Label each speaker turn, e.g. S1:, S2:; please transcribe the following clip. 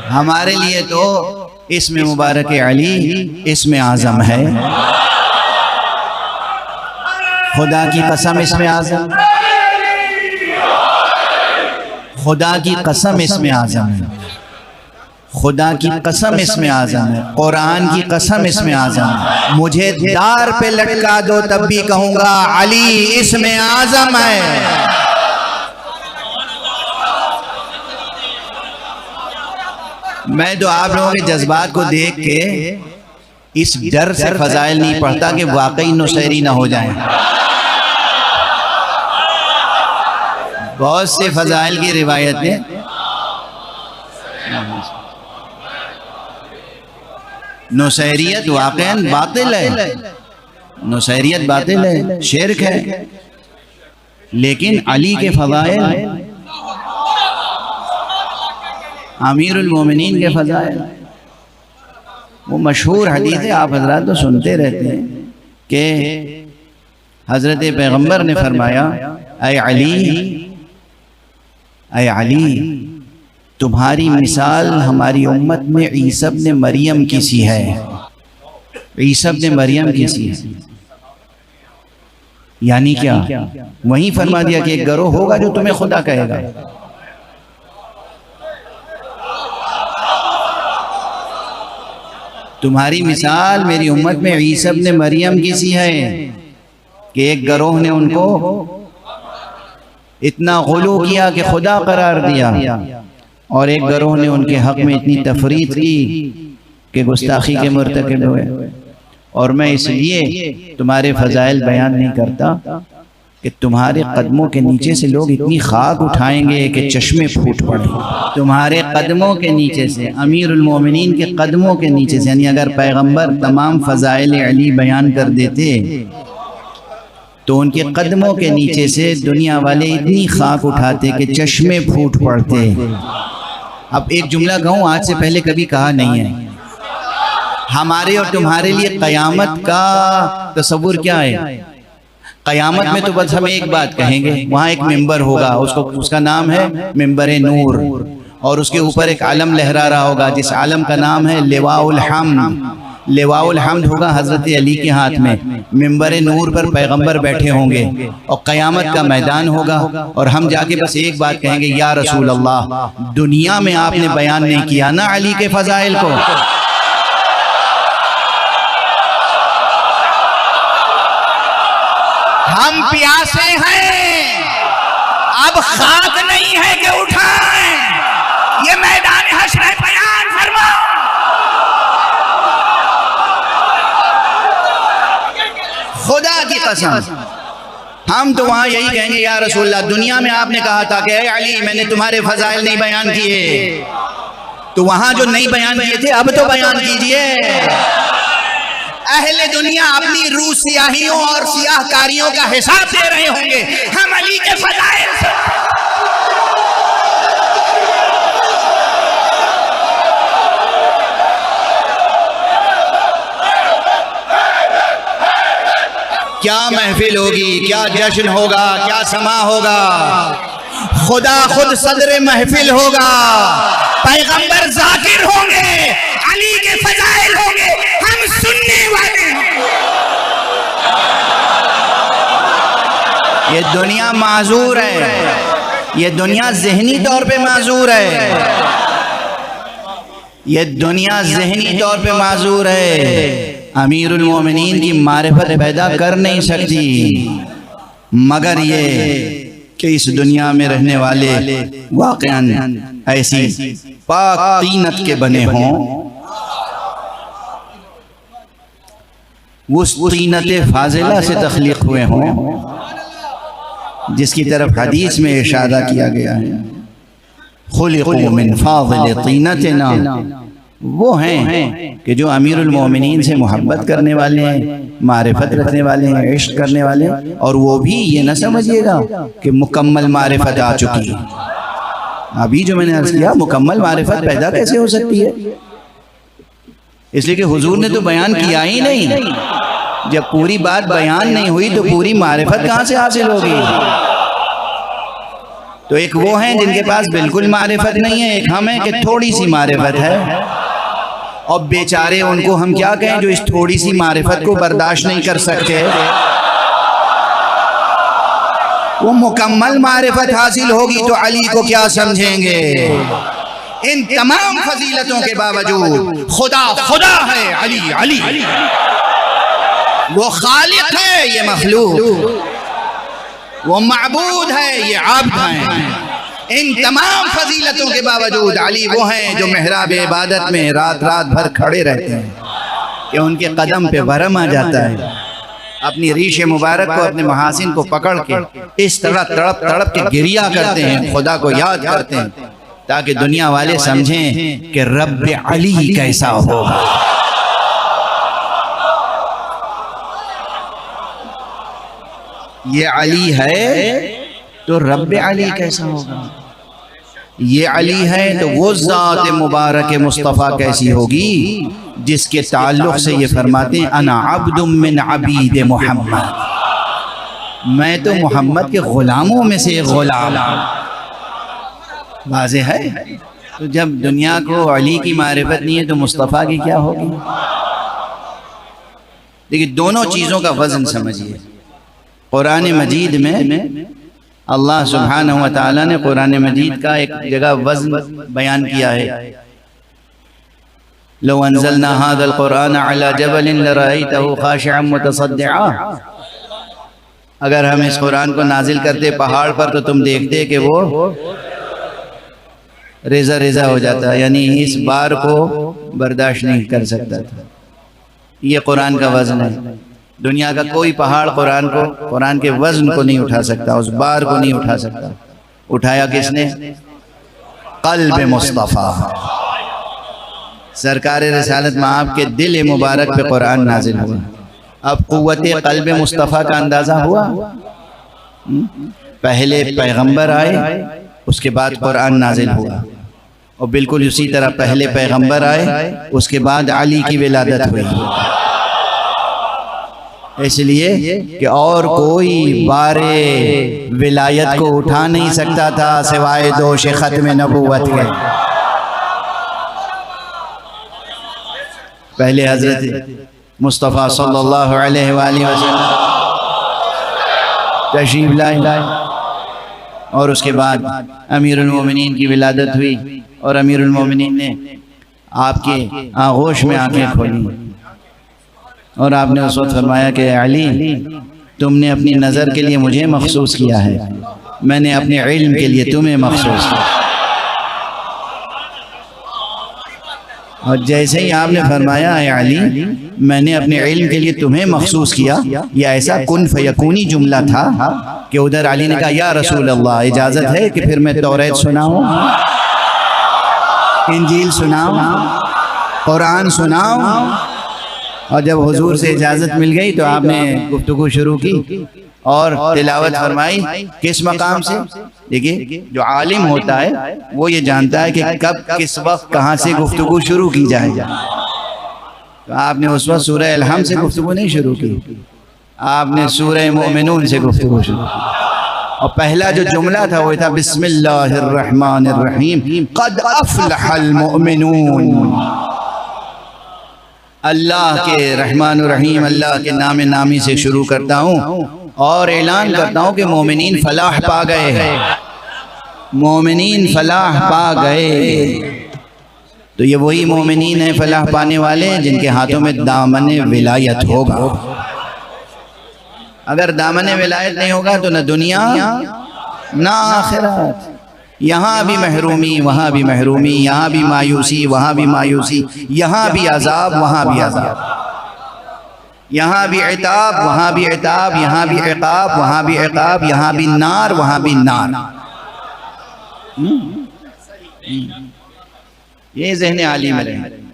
S1: हमारे लिए तो इसमें मुबारक अली इसमें आज़म है। खुदा की कसम इसमें आज़म, खुदा की कसम इसमें आज़म है, खुदा की कसम इसमें आज़म है, कुरान की कसम इसमें आज़म है। मुझे दार पे लटका दो तब भी कहूँगा अली इसमें आज़म है। मैं तो आप लोगों के जज्बात को देख के इस डर से फजाइल नहीं पढ़ता कि वाकई नुसैरी ना हो जाए। बहुत से फजाइल की रिवायतें नुसैरियत वाकईन बातिल है, नुसैरियत बातिल है, शिर्क है, लेकिन अली के फजाइल, अमीरुल मोमिनीन के फजाइल, वो मशहूर हदीस है, आप हजरात तो सुनते रहते हैं कि हजरत पैगंबर ने फरमाया ऐ अली तुम्हारी मिसाल हमारी उम्मत में ईसा इब्न मरियम की सी है, ईसा इब्न मरियम की सी है। यानी क्या? वहीं फरमा दिया कि एक गिरोह होगा जो तुम्हें खुदा कहेगा। तुम्हारी मिसाल मेरी उम्मत में ईसा इब्न मरियम की सी है कि एक गिरोह ने उनको इतना गुलू किया कि खुदा करार दिया, और एक गिरोह ने उनके हक में इतनी तफरीद की कि गुस्ताखी के मुर्तकिब हुए। और मैं इसलिए तुम्हारे फजाइल बयान नहीं करता कि तुम्हारे कदमों के नीचे से लोग इतनी खाक उठाएंगे कि चश्मे फूट पड़े। तुम्हारे कदमों के नीचे से, अमीरुल मोमिनीन के कदमों के नीचे से, यानी अगर पैगंबर तमाम फजाइल अली बयान कर देते तो उनके कदमों के नीचे से दुनिया वाले इतनी खाक उठाते कि चश्मे फूट पड़ते। अब एक जुमला कहूँ, आज से पहले कभी कहा नहीं है। हमारे और तुम्हारे लिए क़यामत का तस्वुर क्या है? क़यामत में तो बस हम एक बात कहेंगे, वहाँ एक मिंबर होगा, उसका नाम है मिंबर नूर, और उसके ऊपर एक आलम लहरा रहा होगा जिस आलम का नाम है लिवाउल हम्द। लिवाउल हम्द होगा हजरत अली के हाथ में, मिंबर नूर पर पैगंबर बैठे होंगे, और क़यामत का मैदान होगा, और हम जाके बस एक बात कहेंगे, या रसूल अल्लाह, दुनिया में आपने बयान नहीं किया ना अली के फजाइल को। हम प्यासे हैं, अब खाक नहीं है कि उठाएं, ये मैदान हश्र बयान फरमाओ। खुदा की कसम हम तो वहां यही कहेंगे, या रसूलल्लाह, दुनिया में आपने कहा था कि ऐ अली मैंने तुम्हारे फजाइल नहीं बयान किए, तो वहां जो नहीं बयान किए थे अब तो बयान कीजिए। अहले दुनिया अपनी रूह सियाहियों और सियाहकारियों का हिसाब दे रहे होंगे, हम अली के फजाइल से। क्या महफिल होगी, क्या जश्न होगा, क्या समा होगा। खुदा खुद सदर महफिल होगा, पैगंबर जाकिर होंगे, अली के फजाइल होंगे, हम सुनने वाले हैं। ये दुनिया माजूर है, ये दुनिया जहनी तौर पे माजूर है, ये दुनिया जहनी तौर पे माजूर है। अमीरुल मोमिनीन की मारिफत पैदा कर नहीं सकती, मगर ये कि इस दुनिया में रहने वाले वाक़ईन ऐसी पाक तीनत के बने हों, उस तीनत फाजिला से तख्लीक हुए हों जिसकी तरफ हदीस में इशारा किया गया है, खुलिक़ू मिन फाज़िल तीनतना। वो हैं कि जो अमीरुल मोमिनीन से मोहब्बत करने वाले हैं, मारिफत रखने वाले हैं, इश्क करने वाले हैं, और वो भी ये न समझिएगा कि मुकम्मल मारिफत आ चुकी है। अभी जो मैंने अर्ज़ किया, मुकम्मल मारिफत पैदा कैसे हो सकती है? इसलिए कि हुजूर ने तो बयान किया ही नहीं। जब पूरी बात बयान नहीं हुई तो पूरी मारिफत कहाँ से हासिल होगी? तो एक वो हैं जिनके पास बिल्कुल मारिफत नहीं है, एक हम हैं कि थोड़ी सी मारिफत है। और बेचारे उनको हम क्या कहें जो इस थोड़ी सी मारिफत को बर्दाश्त नहीं कर सकते। वो मुकम्मल मारिफत हासिल होगी तो अली को क्या समझेंगे। इन तमाम फजीलतों के बावजूद खुदा खुदा है, अली अली, वो खालिक है, ये मखलूक, वो माबूद है, ये आब्द हैं। इन तमाम फजीलतों के बावजूद अली वो हैं जो मेहराब इबादत में रात रात भर खड़े रहते हैं कि उनके कदम पे वरम आ जाता है। अपनी रीश मुबारक को, अपने महासिन को पकड़ के इस तरह तड़प तड़प के गिरिया करते हैं, खुदा को याद करते हैं, ताकि दुनिया वाले समझें कि रब अली कैसा होगा। ये अली है तो रब अली कैसा होगा। ये अली है तो वो ज़ात मुबारक मुस्तफ़ा कैसी होगी जिसके ताल्लुक़ से ये फरमाते हैं अना अब्दुम मिन अबीद मोहम्मद, मैं तो मोहम्मद के ग़ुलामों में से एक ग़ुलाम। वाज़े है। तो जब दुनिया को अली की मारिफत नहीं है तो मुस्तफ़ा की क्या होगी। देखिए दोनों चीज़ों का वज़न समझिए। कुरान मजीद में अल्लाह सुब्हानहू व तआला ने कुरान मजीद का एक जगह वज़न बयान किया है। लो अंज़लना हाज़ल कुरान अला जबलिन लरअयतहु खाशिअन मुतसद्दिआ, अगर हम इस कुरान को नाजिल करते पहाड़ पर तो तुम देखते कि वो रेजा रेजा हो जाता, यानी इस बार को बर्दाश्त नहीं कर सकता था। ये कुरान का वज़न है। दुनिया का कोई पहाड़ कुरान के वज़न को नहीं उठा सकता, उस बार को नहीं उठा सकता। उठाया किसने? क़ल्ब मुस्तफ़ा, सरकार रिसालत माब के दिल मुबारक पे कुरान नाजिल हुआ। अब क़ुव्वत क़ल्ब मुस्तफ़ा का अंदाज़ा हुआ। पहले पैगंबर आए, उसके बाद कुरान नाजिल हुआ, और बिल्कुल उसी तरह पहले पैगंबर आए, उसके बाद अली की विलादत हुई। इसलिए कि और कोई बारे विलायत को उठा नहीं सकता था सिवाय दोष ख़त्म नबूवत के। पहले हज़रत मुस्तफ़ा सल्लल्लाहु अलैहि वसल्लम तशरीफ़ लाए, और उसके बाद अमीरुल मोमिनीन की विलादत हुई, और अमीरुल मोमिनीन ने आपके आगोश में आंखें खोली, और आपने उस वक्त फरमाया कि अली, तुमने अपनी नज़र के लिए मुझे मखसूस किया है, मैंने अपने इल्म के लिए तुम्हें मखसूस किया। और जैसे ही आपने फरमाया है अली, मैंने अपने इल्म के लिए तुम्हें मखसूस किया, यह ऐसा कुन फयकूनी जुमला था कि उधर अली ने कहा या रसूल अल्लाह, इजाज़त है कि फिर मैं तौरात सुनाऊँ, इंजील सुनाऊँ, कुरान सुनाऊँ। और जब हुजूर से इजाज़त मिल गई तो आपने गुफ्तगू शुरू की और तिलावत फरमाई। किस मकाम से? देखिए जो आलिम होता है वो ये जानता है कि कब किस वक्त कहाँ से गुफ्तगू शुरू की जाए। तो आपने उस वक्त सूरह अलहम से गुफ्तगू नहीं शुरू की, आपने सूरह मोमिनून से गुफ्तगू शुरू की, और पहला जो जुमला था वो था बिस्मिल्लाहिर्रहमानिर्रहीम क़द अफ़लहल मोमिनून। अल्लाह के रहमान रहीम, अल्लाह के नाम नामी से शुरू करता हूँ और ऐलान करता हूँ कि मोमिनीन फलाह पा गए हैं, मोमिनीन फलाह पा गए। तो ये वही मोमिनीन है फलाह पाने वाले जिनके हाथों में दामन विलायत होगा। अगर दामन विलायत नहीं होगा तो न दुनिया न आखिरत, यहाँ भी महरूमी वहाँ भी महरूमी, यहाँ भी मायूसी वहाँ भी मायूसी, यहाँ भी अजाब वहाँ भी अजाब, यहाँ भी इताब वहाँ भी इताब, यहाँ भी इक़ाब वहाँ भी इक़ाब, यहाँ भी नार वहाँ भी नार। ये ज़हन आली में रहे।